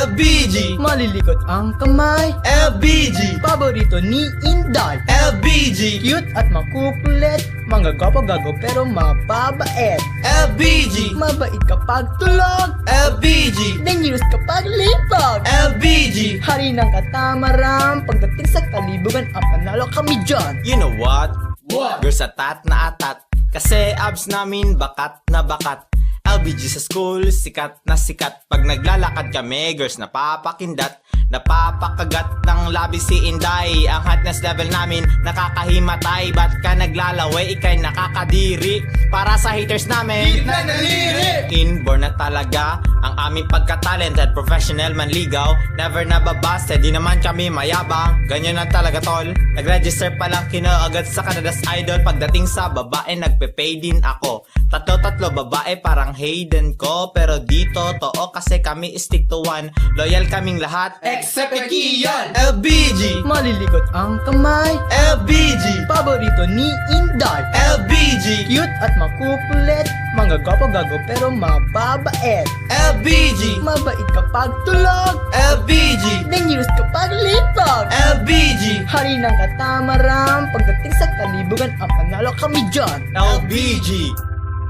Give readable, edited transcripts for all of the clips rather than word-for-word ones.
LBG, Malilikot ang kamay, LBG, paborito ni Inday. LBG, Cute at makukulit, mga gago pero mababait. LBG, Mabait kapag tulog, LBG, dangerous kapag lipag. LBG. Hari ng katamaran, pagdating sa kalibugan, ang panalo kami dyan. You know what? What? Girls atat na atat, kasi abs namin bakat na bakat. LBG sa school, sikat na sikat. Pag naglalakad kami, girls napapakindat, napapakagat ng labi si Inday. Ang hotness level namin nakakahimatay. Ba't ka naglalaway, ikay nakakadiri. Para sa haters namin, na naliri! inborn na talaga ang aming pagka-talented, professional manligaw. Never nababaste, di naman kami mayabang. Ganyan na talaga tol. Nag-register pa lang kinaagad sa Canada's Idol. Pagdating sa babae, nagpe-pay din ako. Tatlo babae, parang Hayden ko. Pero dito, totoo kasi kami stick to one. Loyal kaming lahat, Except kay Kian. LBG, Malilikot ang kamay, LBG, paborito ni Inday. LBG, Cute at makukulit, mga gago pero mababait. LBG, Mabait kapag tulog, LBG, dangerous kapag lipag. LBG, Hari ng katamaran, pagdating sa kalibugan, ang panalo kami dyan. LBG,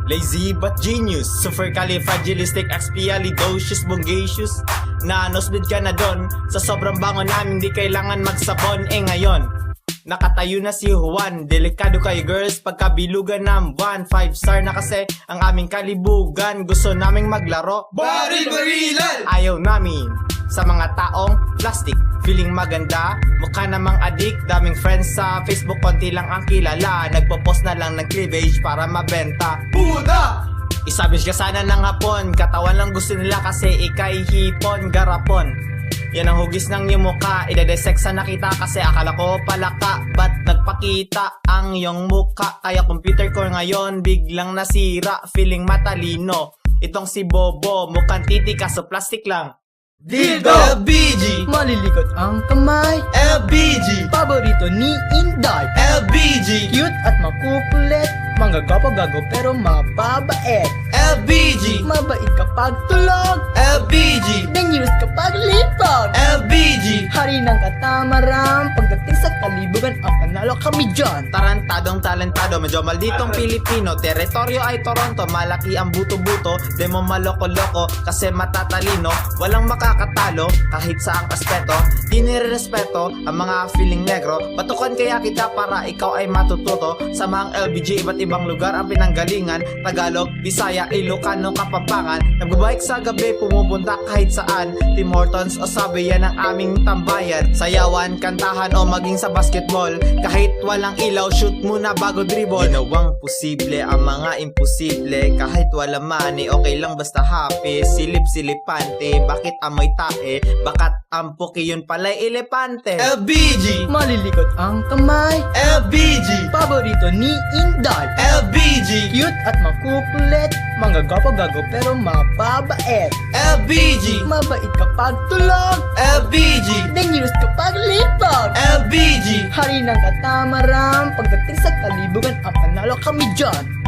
lazy but genius, supercalifragilisticexpialidocious bungacious. Nanosbid ka na don, sa sobrang bango namin di kailangan magsabon. Ngayon, nakatayo na si Juan. Delikado kayo girls, pagkabilugan ng buwan. 5-star na kasi ang aming kalibugan. Gusto naming maglaro, Baril-barilan! ayaw namin sa mga taong plastic. Feeling maganda, mukha namang adik. Daming friends sa Facebook, konti lang ang kilala. Nagpo-post na lang ng cleavage para mabenta. Puta! Isabish ka sana ng hapon, katawan lang gusto nila kasi ikay hipon, garapon. Yan ang hugis ng iyong mukha, idedesek sa nakita kasi akala ko pala ka. Ba't nagpakita ang iyong mukha? Kaya computer ko ngayon biglang nasira, feeling matalino. Itong si Bobo, mukhang titi kaso plastic lang. Dildo! LBG, Malilikot ang kamay, LBG, paborito ni Inday. LBG, Cute at makukulit, mga gago pero mababait. LBG, Mabait kapag tulog, LBG, dangerous kapag lipag. LBG. Hari ng katamaran, pagdating sa kalibugan, ang panalo kami dyan. Tarantadong talentado, medyo malditong Pilipino. Teritoryo ay Toronto, malaki ang buto-buto. Di mo maloko-loko kasi matatalino. Walang makakatalo kahit sa ang aspeto. Di nirerespeto ang mga feeling negro. Batukan kaya kita para ikaw ay matututo. Sa mga LBG, iba't ibang lugar ang pinanggalingan. Tagalog, Bisaya, Ilocano, Kapampangan. Nagbabike sa gabi, pumupunta kahit saan. Tim Hortons o sabi yan ang aming tambayan. Sayawan, kantahan o maging sa basketball. Kahit walang ilaw, shoot muna bago dribble. Ginawang posible ang mga imposible. Kahit wala money, okay lang basta happy. Silip-silipante, bakit amoy tae? Bakat ang puki yun pala'y elepante. LBG, Malilikot ang kamay, LBG, paborito ni Inday. LBG, Cute at makukulit, mga gago pero mababait. LBG, Mabait kapag tulog, LBG, dangerous kapag lipag. LBG. Hari ng katamaran, pagdating sa kalibugan, ang panalo kami dyan.